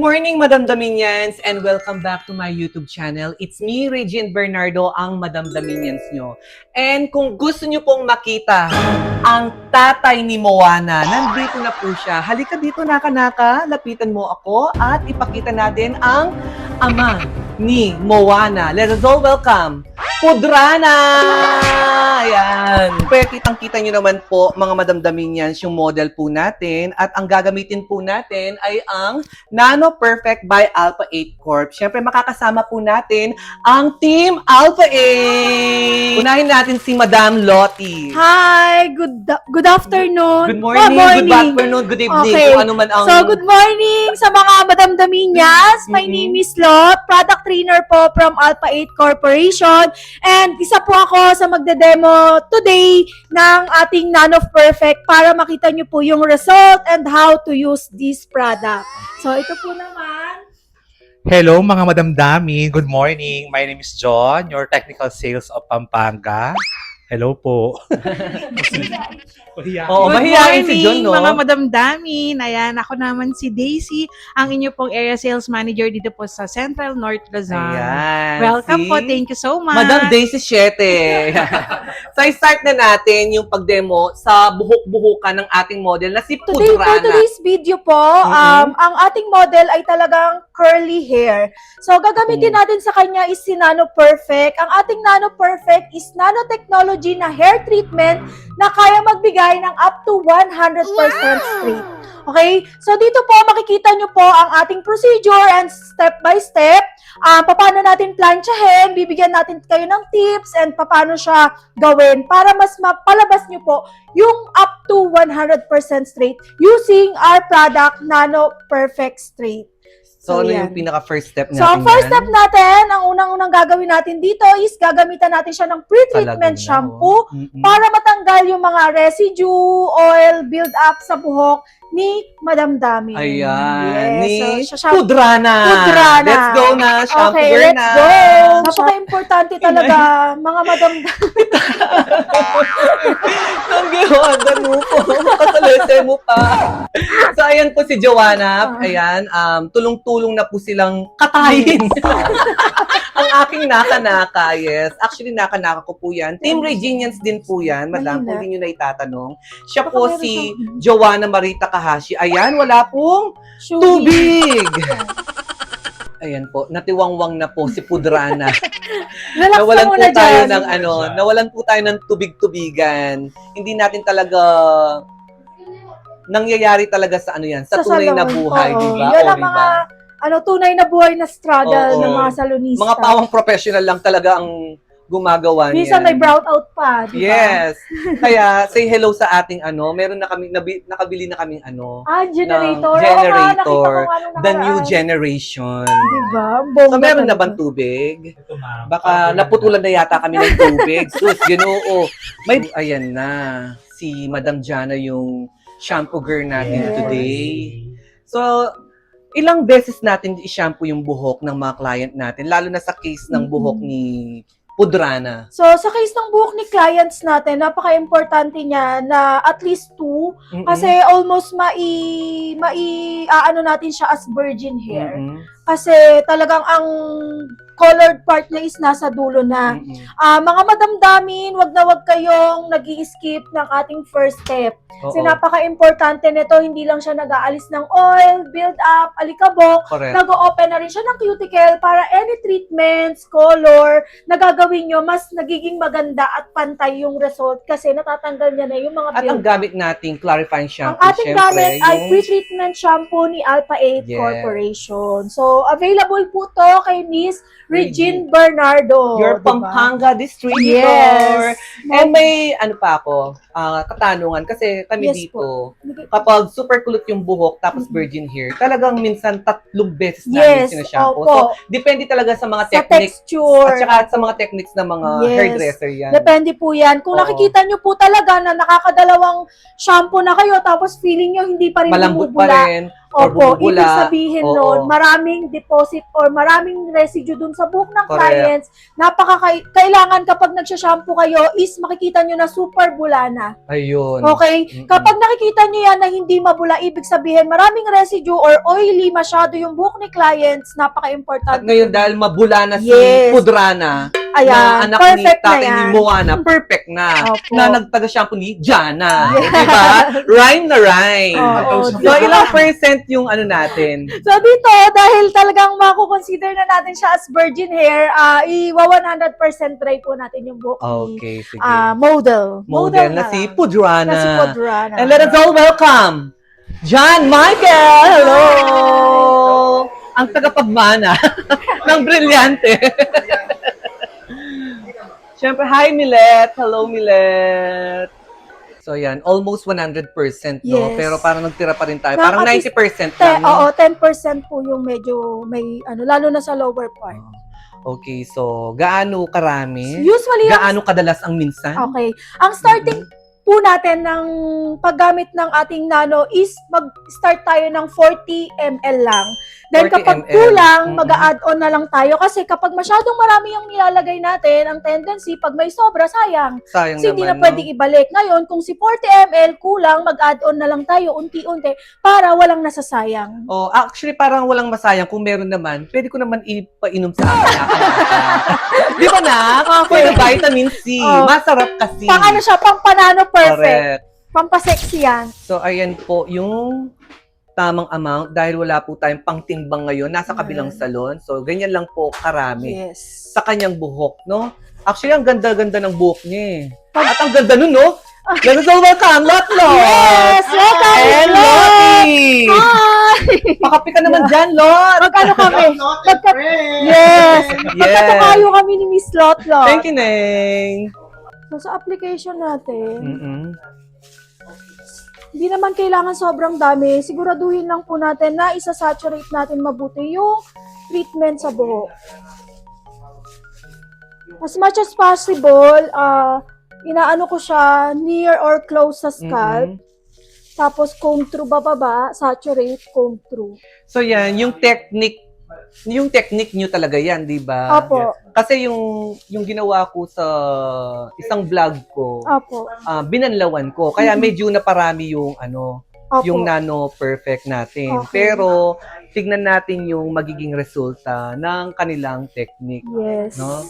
morning, Madam Dominions, and welcome back to my YouTube channel. It's me, Regine Bernardo, ang Madam Dominions nyo. And kung gusto nyo pong makita ang tatay ni Moana, nandito na po siya. Halika dito, naka-naka, lapitan mo ako at ipakita natin ang ama ni Moana. Let us all welcome Pudrana! Ayan. Pero kitang-kita nyo naman po, mga Madam Dominions, yung model po natin. At ang gagamitin po natin ay ang Nano Perfect by Alpha 8 Corp. Siyempre, makakasama po natin ang Team Alpha 8. Unahin natin si Madam Lottie. Hi! Good afternoon. Good morning, good afternoon, good evening. Okay. Kung ano man ang... So, good morning sa mga Madam Dominias. My name is Lot, product trainer po from Alpha 8 Corporation. And isa po ako sa magde-demo today ng ating Nano Perfect para makita nyo po yung result and how to use this product. So, ito po naman. Hello mga Madam Dami, good morning. My name is John, your technical sales of Pampanga. Hello po. Oo, Good mahihain morning, si John, no? mga Madam Dami. Ayan, ako naman si Daisy, ang inyo pong area sales manager dito po sa Central North Luzon. Ayan. Welcome See? po, thank you so much. Madam Daisy 7. So, i-start na natin yung pag-demo sa buhok-buhukan ng ating model na si For Pudrana. today's video po, ang ating model ay talagang curly hair. So, gagamitin natin sa kanya is si Nano Perfect. Ang ating Nano Perfect is nanotechnology na hair treatment na kaya magbigay ng up to 100% straight. Okay? So, dito po, makikita nyo po ang ating procedure and step by step. Paano natin planchahin, bibigyan natin kayo ng tips and paano siya gawin para mas mapalabas nyo po yung up to 100% straight using our product, Nano Perfect Straight. So, ano yan. yung pinaka-first step natin? So, ang first yan? step natin, ang unang-unang gagawin natin dito is gagamitan natin siya ng pre-treatment Talaga na, shampoo oh. Mm-mm. para matanggal yung mga residue, oil, build up sa buhok ni Madam Dami. Ayan. Ni Yes. So, shampoo. Pudrana. Pudrana. Let's go na. Shampoo Okay, girl let's na. go. Napaka-importante talaga, mga Madam Dami. Ang gawagan mo po. Kasalete mo pa. So, ayan po si Joanna. Ayan. Tulong-tulong na po silang katayin. Ang aking naka-naka, yes. Actually, naka-naka ko po yan. Team Reginians din po yan, madam, kung hindi nyo na itatanong. Siya po Baka meron si siyang- Joanna Marita Kahashi. Ayan, wala pong tubig! Ayan po, natiwangwang na po si Pudrana. Relax ka Nawalan po muna tayo dyan. ng nawalan po tayo ng tubig-tubigan. Hindi natin talaga nangyayari talaga sa sa tunay na salon. buhay, Oo. di ba? Yan O, ang di mga ba? tunay na buhay na struggle Oo. ng mga salonista. Mga pawang professional lang talaga ang gumagawa Minsan niyan. may brown out pa, di ba? Yes. Kaya say hello sa ating meron na kami nakabili na kaming Generator. ng generator, Oo nga, nakita ko the new generation. Di ba? Bongga So meron na talaga. bang tubig? Baka naputulan na yata kami ng tubig. Sus, Ginoo. May ayan na si Madam Jana yung shampoo girl natin Yes. today. So ilang beses natin i-shampoo yung buhok ng mga client natin, lalo na sa case ng buhok ni Pudrana. So, sa case ng buhok ni clients natin, napaka-importante niya na at least 2 Mm-mm. kasi almost natin siya as virgin hair. Mm-mm. Kasi talagang ang colored part niya is nasa dulo na. Mm-mm. Mga madamdamin, wag na wag kayong nag-i-skip ng ating first step. Kasi Oo. napaka-importante nito, hindi lang siya nag-aalis ng oil, build up, alikabok, Correct. nag-o-open na rin siya ng cuticle para any treatments, color, na gagawin nyo, mas nagiging maganda at pantay yung result kasi natatanggal niya na yung mga At ang build. gamit nating clarifying Ang shampoo, ating gamit ay pre-treatment shampoo ni Alpha 8 Yes. Corporation. So, available po to kay Miss Regine Bernardo. your diba? Pampanga distributor. Yes. And may pa ako, katanungan kasi kami Yes dito, kapag super kulot yung buhok tapos virgin hair, talagang minsan 3 beses Yes, namin sinashampoo. opo. So, depende talaga sa mga Sa techniques texture. at saka sa mga techniques ng mga Yes. hairdresser yan. Depende po yan. Kung Oo. nakikita nyo po talaga na nakakadalawang shampoo na kayo tapos feeling nyo hindi pa rin Malambot pa bumubula, rin. or Opo, bumubula. ibig sabihin Oo. nun, maraming deposit or maraming residue dun sa buhok ng Correct. clients. Kailangan kapag nagsha-shampoo kayo is makikita nyo na super bula na. Ayun. Okay? Mm-mm. Kapag nakikita nyo yan na hindi mabula, ibig sabihin maraming residue or oily masyado yung buhok ni clients, At napaka-importante. ngayon, dahil mabula na si Yes. Pudrana, na Ayan, anak ni perfect na tatay yan. ni Moana, perfect na. Opo. Na nagtaga-shampoo ni Jana. Yes. Diba? Rhyme na rhyme. Oo, So, diba? ilang percent yung ano natin? So dito, dahil talagang mako-consider na natin siya as virgin hair, iwa 100% dry po natin yung buhok ni Okay, sige. model. Model na si lang. Pudrana. Na si Podrana. And let us all welcome John Michael! Hello! Ang tagapagmana ng brilyante. Siyempre, hi Milet! Hello Milet! So yan, almost 100%, no? Yes. Pero parang nagtira pa rin tayo. Na Parang at least 90% lang, no? Oo, 10% po yung medyo may, lalo na sa lower part. Okay, so gaano karami? Usually, Gaano kadalas ang minsan? okay. Ang starting po natin ng paggamit ng ating nano is mag-start tayo ng 40 ml lang. Then 40 kapag ml. kulang, Mhm. mag-add-on na lang tayo. Kasi kapag masyadong marami yung nilalagay natin, ang tendency, pag may sobra, sayang. Sayang Kasi hindi na naman, pwedeng ibalik. Ngayon, kung si 40 ml kulang, mag-add-on na lang tayo unti-unti para walang nasasayang. Oh, actually, parang walang masayang. Kung meron naman, pwede ko naman ipainom sa akin. Di ba na? For the vitamin C. Oh. Masarap kasi. Pang ano siya, pang panano perfect. Correct. Pampasexy yan. So, ayan po yung tamang amount dahil wala po tayong pangtimbang ngayon. Nasa kabilang salon. So, ganyan lang po karami. Yes. Sa kanyang buhok, no? Actually, ang ganda-ganda ng buhok niya eh. At ang ganda nun, no? Let us all welcome, Lotlot! Yes! Welcome, And Lot! Lottie! Hi! Pakapi ka naman dyan, Lot! Magkano kami? Yes! Magkatukayo kami ni Miss Lotlot. Thank you, Neng! So, sa application natin, Mm-mm. hindi naman kailangan sobrang dami. Siguraduhin lang po natin na isa-saturate natin mabuti yung treatment sa buhok. As much as possible, inaano ko siya near or close sa scalp. Mm-mm. Tapos comb through bababa, saturate, comb through. So yan, yung technique nyo talaga yan, di ba? Opo. Kasi yung ginawa ko sa isang vlog ko, Opo. binanlawan ko. Kaya medyo naparami yung Opo. yung nano perfect natin. Okay. Pero tignan natin yung magiging resulta ng kanilang technique. Yes. No?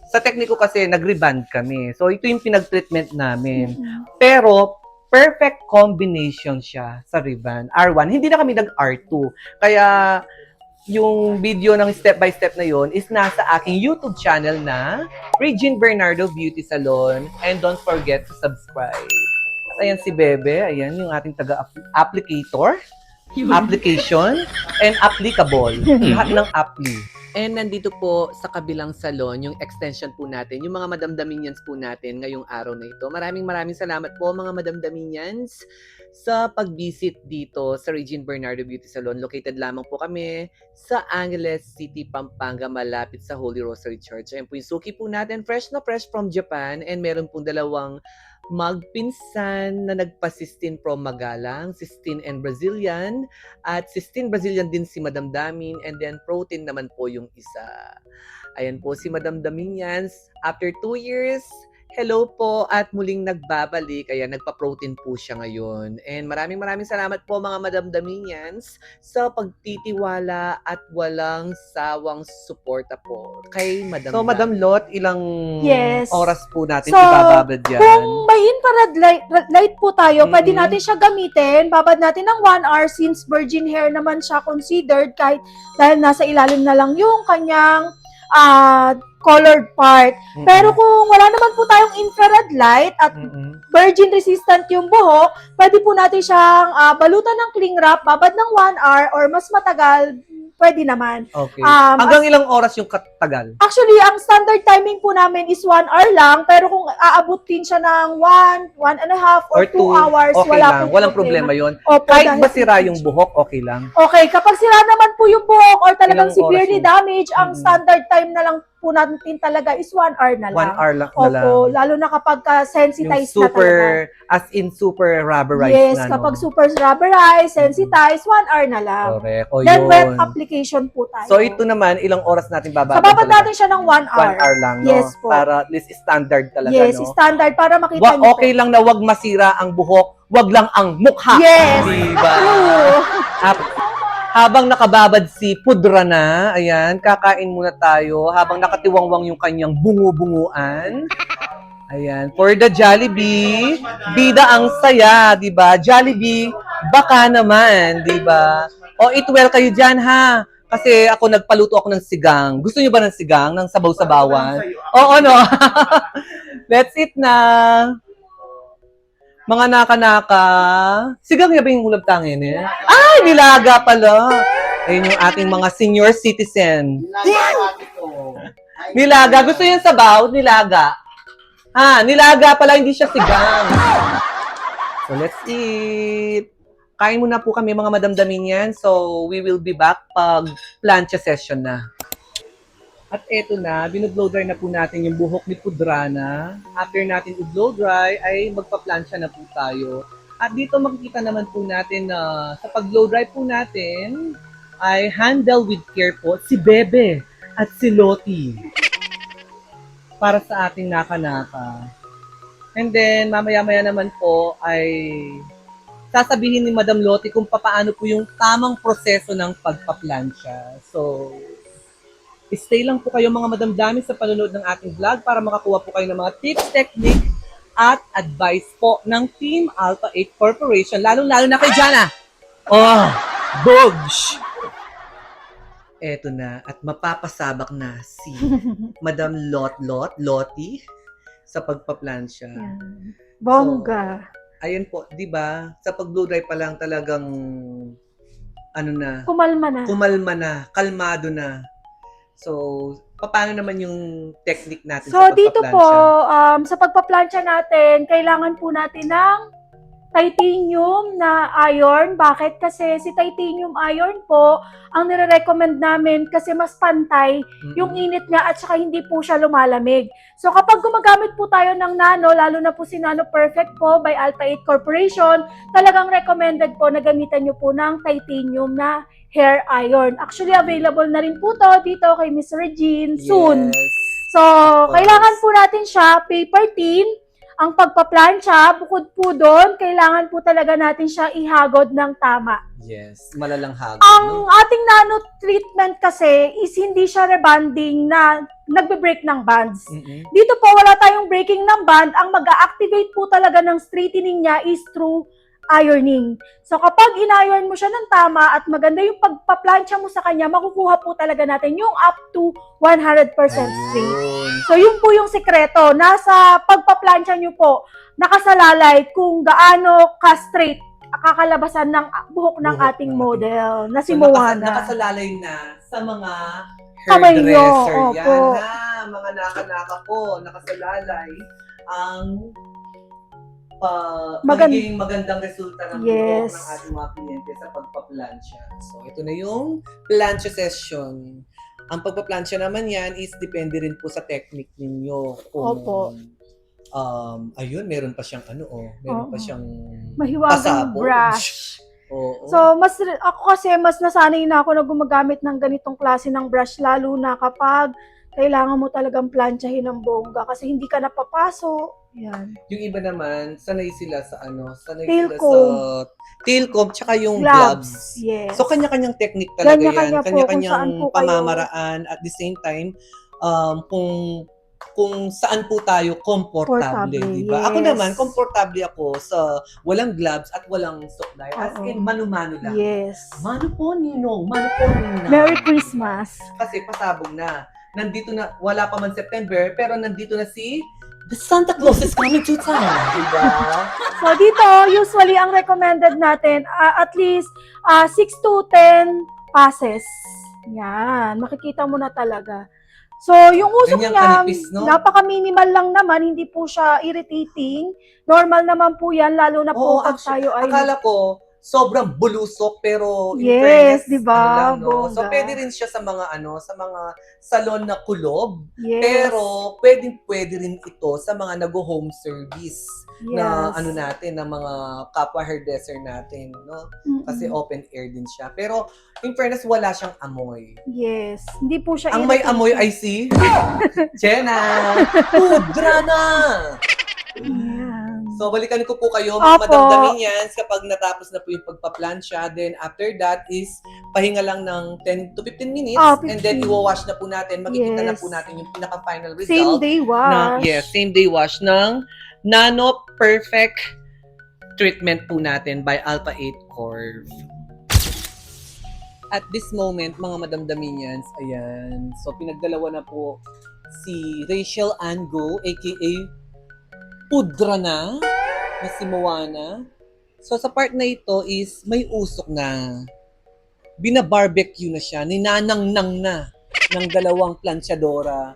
Sa technique ko kasi nag-reband kami. So ito yung pinag-treatment namin. Mhm. Pero perfect combination siya sa reband. R1. Hindi na kami nag-R2. Kaya yung video ng step by step na yon is nasa aking YouTube channel na Regine Bernardo Beauty Salon. And don't forget to subscribe. At ayan si Bebe. Ayan yung ating taga-applicator. Application and applicable. Lahat ng appli. And nandito po sa kabilang salon, yung extension po natin, yung mga Madam Daminians po natin ngayong araw na ito. Maraming salamat po mga Madam Daminians sa pag-visit dito sa Regine Bernardo Beauty Salon. Located lamang po kami sa Angeles City, Pampanga, malapit sa Holy Rosary Church. Ayan po yung suki po natin, fresh na fresh from Japan. And meron pong dalawang magpinsan na nagpa-Sistine Pro Magalang, Sistine and Brazilian, at Sistine Brazilian din si Madam Damin, and then protein naman po yung isa. Ayan po si Madam Daminians. After 2 years, hello po at muling nagbabalik. Kaya nagpa-protein po siya ngayon. And maraming salamat po mga Madam Daminians sa pagtitiwala at walang sawang suporta po kay Madam So, Madam Lot, ilang Yes. oras po natin So, ibababad yan? Kung may infrared light po tayo, pwede Mhm. natin siya gamitin. Babad natin ng 1 hour since virgin hair naman siya considered kahit dahil nasa ilalim na lang yung kanyang colored part. Mm-mm. Pero kung wala naman po tayong infrared light at Mm-mm. virgin resistant yung buhok, pwede po natin siyang balutan ng cling wrap, babad ng 1 hour or mas matagal, pwede naman. Okay. Um, Hanggang ilang oras yung katagal? Actually, ang standard timing po namin is 1 hour lang, pero kung aabutin siya ng 1.5 or 2 hours, okay wala lang. pong Walang problema yon. Opo, Kahit dahil- ba sira yung buhok, okay lang. Okay, kapag sira naman po yung buhok or talagang Ilang severely oras yun? damaged, ang Mhm. standard time na lang po natin talaga is 1 hour na 1 lang. hour lang na lang. Opo, lalo na kapag Yung sensitized na talaga. super, as in super rubberized Yes, na, kapag no? super rubberized, sensitized, 1 hour na lang. Correct. O Then wet yun. application po tayo. So ito naman, ilang oras natin bababad? So babad natin siya ng 1 hour. 1 hour lang, no? Yes po. Para at least standard talaga, Yes, no? standard para makita niyo Okay lang na wag masira ang buhok, wag lang ang mukha. Yes. Diba? True. Habang nakababad si Pudra na, ayan, kakain muna tayo habang nakatiwangwang yung kanyang bungu-bunguan. Ayan, for the Jollibee, bida ang saya, di ba? Jollibee, baka naman, di ba? O, eat well kayo dyan, ha? Kasi ako, nagpaluto ako ng sigang. Gusto niyo ba ng sigang? Ng sabaw-sabawan? Oo, no? Let's eat na. Mga naka-naka. Sigang niya ba yung ulam tangin eh? Ay, nilaga pala. Ayun yung ating mga senior citizen. Nilaga. Gusto yung sabaw? Nilaga. Nilaga pala, hindi siya sigang. So, let's eat. Kain muna po kami mga madamdamin yan. So, we will be back pag plancha session na. At eto na, binublow dry na po natin yung buhok ni Pudrana. After natin i-blow dry, ay magpa-plancha na po tayo. At dito makikita naman po natin na sa pag-blow dry po natin, ay handle with care po si Bebe at si Loti. Para sa ating naka-naka. And then, mamaya-maya naman po ay sasabihin ni Madam Loti kung paano po yung tamang proseso ng pagpa-plancha. So, stay lang po kayo mga madamdami sa panonood ng ating vlog para makakuha po kayo ng mga tips, technique, at advice po ng Team Alpha 8 Corporation. Lalong-lalo na kay Jana. Oh, Bogs! Eto na, at mapapasabak na si Madam Loti, sa pagpa-plancha. Yan. Bongga. Ayun po, di ba? Sa pag-blow dry pa lang talagang kumalma na, kalmado na. So, paano naman yung technique natin So, sa dito po, pagpa-plancha? sa pagpa-plancha natin, kailangan po natin ng titanium na iron. Bakit? Kasi si titanium iron po, ang nire-recommend namin kasi mas pantay yung init niya at saka hindi po siya lumalamig. So, kapag gumagamit po tayo ng nano, lalo na po si Nano Perfect po by Alpha 8 Corporation, talagang recommended po na gamitan nyo po ng titanium na hair iron. Actually, available na rin po to dito kay Miss Regine soon. Yes. So, Of course. kailangan po natin siya, paper tin, ang pagpa-plancha, bukod po doon, kailangan po talaga natin siya ihagod ng tama. Yes, malalang hagod. Ang ating nano treatment kasi is hindi siya rebonding na nagbe-break ng bands. Dito po, wala tayong breaking ng band. Ang mag-a-activate po talaga ng straightening niya is through ironing. So, kapag in-iron mo siya ng tama at maganda yung pagpa-plancha mo sa kanya, makukuha po talaga natin yung up to 100% straight. Ayun. So, yun po yung sekreto. Nasa pagpa-plancha nyo po, nakasalalay kung gaano ka-straight kakalabasan ng buhok ng Buhok ating ng model na si So, Moana. nakasalalay na sa mga Kamay nyo, hairdresser. opo. Yan na, mga naka-naka po, nakasalalay ang magiging magandang resulta ng buhok Yes. ng ating mga kliyente sa pagpa-plancha. So, ito na yung plancha session. Ang pagpa-plancha naman yan is depende rin po sa technique ninyo. Kung, Opo. Ayun, meron pa siyang meron pa Oo. siyang Mahiwagang pasabog. brush. Oo. So, ako kasi mas nasanay na ako na gumagamit ng ganitong klase ng brush, lalo na kapag kailangan mo talagang planchahin ng bongga kasi hindi ka napapaso. Yan. Yung iba naman, sanay sila sa sanay Tail sila comb. sa tail comb, tsaka yung Gloves. gloves. Yes. So, kanya-kanyang technique talaga Kanya-kanya yan. po, Kanya-kanyang kung saan po kayo. pamamaraan. At the same time, kung saan po tayo komportable, Komportable, di ba? Ako yes. naman, komportable ako sa walang gloves at walang suklay. As Oo. in, mano-mano lang. Yes. Mano po, Ninong. Mano po, Nina. Merry Christmas. Kasi pasabog na. Nandito na, wala pa man September, pero nandito na si The Santa Claus is coming to town. Diba? So, dito, usually, ang recommended natin, at least 6 to 10 passes. Yan. Makikita mo na talaga. So, yung usok Ganyang niya, kanipis, no? napaka-minimal lang naman, hindi po siya irritating. Normal naman po yan, lalo na po Oo, pag tayo ay... Akala ko, sobrang bulusok pero in Yes, fairness, di ba? ano lang, no? So, Bongga. pwede rin siya sa mga, sa mga salon na kulob. Yes. Pero, pwede rin ito sa mga nag-home service na Yes. ano natin, ng mga kapwa hairdresser natin, no? Kasi Mm-mm. open air din siya. Pero, in fairness, wala siyang amoy. Yes. Hindi po siya Ang may irritating. amoy ay si Jenna! Pudra na! Yan. So, balikan ko po kayo, Opo. mga madamdamin yan, kapag natapos na po yung pagpa-plancha. Then, after that is, pahinga lang ng 10 to 15 minutes. Ah, And then, 15. iwawash na po natin. Makikita na Yes. po natin yung pinaka-final result. Same day wash. Same day wash ng Nano Perfect treatment po natin by Alpha 8 Corv. At this moment, mga madamdaminians, ayan. So, pinagdalawa na po si Rachel Ango, aka Pudra na si Moana. So, sa part na ito is may usok na. Bina-barbecue na siya. Ninanang-nang na ng dalawang planchadora.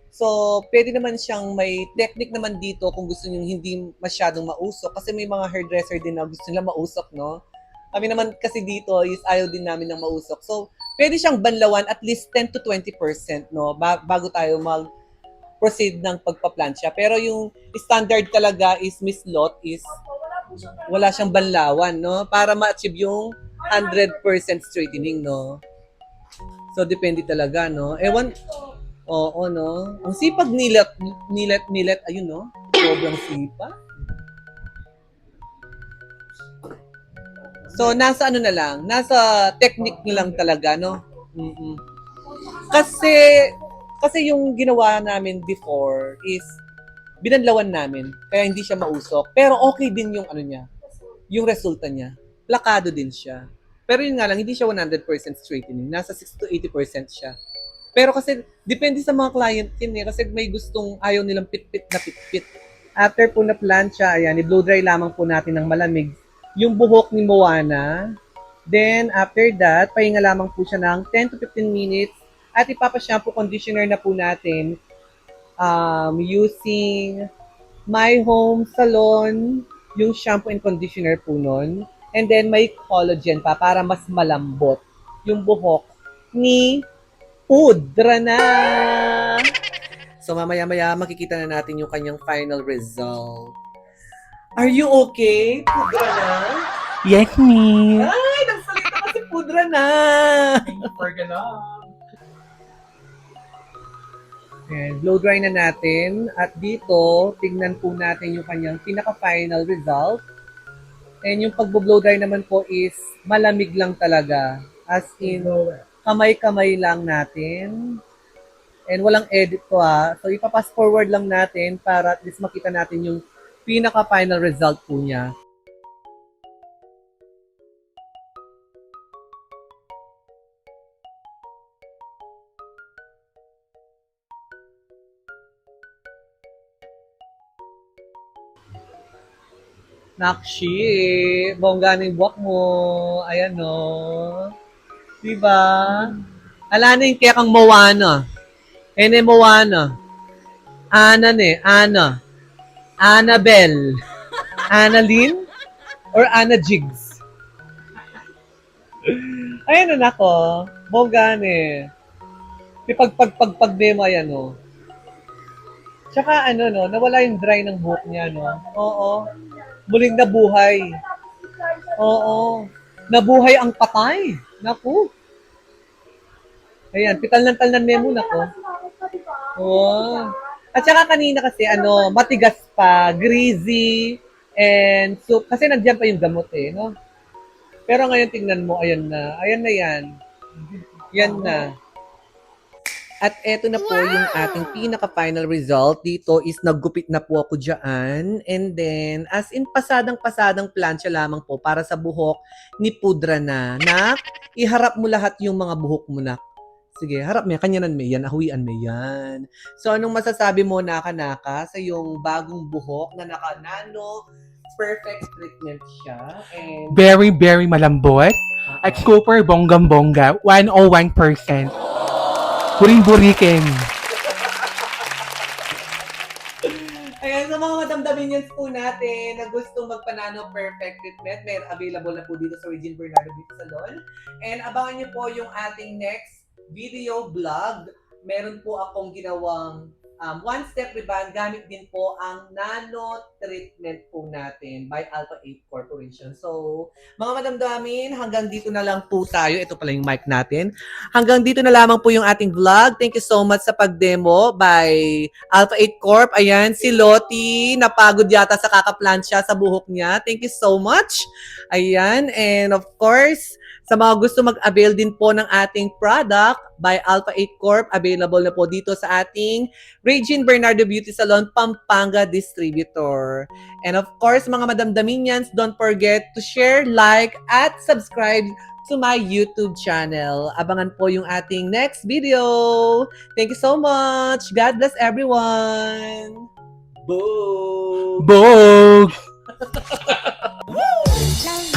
So, pwede naman siyang may technique naman dito kung gusto niyo hindi masyadong mausok. Kasi may mga hairdresser din na gusto nila mausok, no? Kami naman kasi dito is ayaw din namin ng mausok. So, pwede siyang banlawan at least 10 to 20%, no? Bago tayo mag-proceed ng pagpa-plancha. Pero yung standard talaga is Miss Lot is wala siyang banlawan, no? Para ma-achieve yung 100% straightening, no? So, depende talaga, no? Ewan, oo, no? Ang sipag nilet, ayun, no? Sobrang sipag. So, nasa ano na lang, nasa technique na lang talaga, no? Mm-mm. Kasi yung ginawa namin before is binanlawan namin, kaya hindi siya mausok. Pero okay din yung ano niya, yung resulta niya. Plakado din siya. Pero yun nga lang, hindi siya 100% straightening. Nasa 6 to 80% siya. Pero kasi, depende sa mga client yun eh. Kasi may gustong ayaw nilang pit-pit na pit-pit. After po na plancha, ayan, i-blow dry lamang po natin ng malamig yung buhok ni Moana. Then, after that, pahinga lamang po siya ng 10 to 15 minutes. At ipapa-shampoo conditioner na po natin using My Home Salon, yung shampoo and conditioner po nun. And then, may collagen pa para mas malambot yung buhok ni Pudra na. So, mamaya-maya makikita na natin yung kanyang final result. Are you okay, Pudra na? Yes, me. Ay, nagsalita ka si Pudra na. And blow dry na natin. At dito, tignan po natin yung kanyang pinaka-final result. And yung pag-blow dry naman po is malamig lang talaga. As in, kamay-kamay lang natin. And walang edit to ha. So, ipapass forward lang natin para at least makita natin yung pinaka-final result po niya. Nakshi, bongga na yung buwak mo. Ayan no. Diba? Ala na yung kaya kang Moana. Ene Moana. Ana ne, Ana. Annabelle. Annalyn? Or Anna Jigs? Ayan na nako. Bongga ne. Pag-demo ayan no. Tsaka ano no, nawala yung dry ng buhok niya no. Oo. Muling nabuhay. Oo. Nabuhay ang patay. Naku. Ayan, pital-tal-nan memo na ko. Oo. At saka kanina kasi, matigas pa, greasy, and soup. Kasi nandiyan pa yung gamot eh, no? Pero ngayon tingnan mo, ayan na. Ayan na yan. Yan na. At eto na po yung ating pinaka-final result. Dito is naggupit na po ako dyan. And then, as in pasadang-pasadang plancha lamang po para sa buhok ni Pudra na. Nak, iharap mo lahat yung mga buhok mo, nak. Sige, harap mo yan. Kanyanan mo yan. Ahuian mo yan. So, anong masasabi mo, naka-naka, sa yung bagong buhok na naka-nano perfect treatment siya? And, Very, very malambot. At super bonggam-bongga. 101%. Buring-burikin. Ayan, sa mga Madam Dominions po natin na gustong magpa-nano perfect treatment, may available na po dito sa Regine Bernardo Beauty Salon. And abangan niyo po yung ating next video vlog. Meron po akong ginawang one-step reband. Gamit din po ang nano treatment po natin by Alpha 8 Corporation. So, mga Madam Damin, hanggang dito na lang po tayo. Ito pala yung mic natin. Hanggang dito na lamang po yung ating vlog. Thank you so much sa pag-demo by Alpha 8 Corp. Ayan, si Lottie, napagod yata sa kakaplansya sa buhok niya. Thank you so much. Ayan, and of course, sa mga gusto mag-avail din po ng ating product by Alpha 8 Corp, available na po dito sa ating Regine Bernardo Beauty Salon, Pampanga Distributor. And of course, mga Madam Dominions, don't forget to share, like, at subscribe to my YouTube channel. Abangan po yung ating next video. Thank you so much. God bless everyone. Boo! Bog! Lang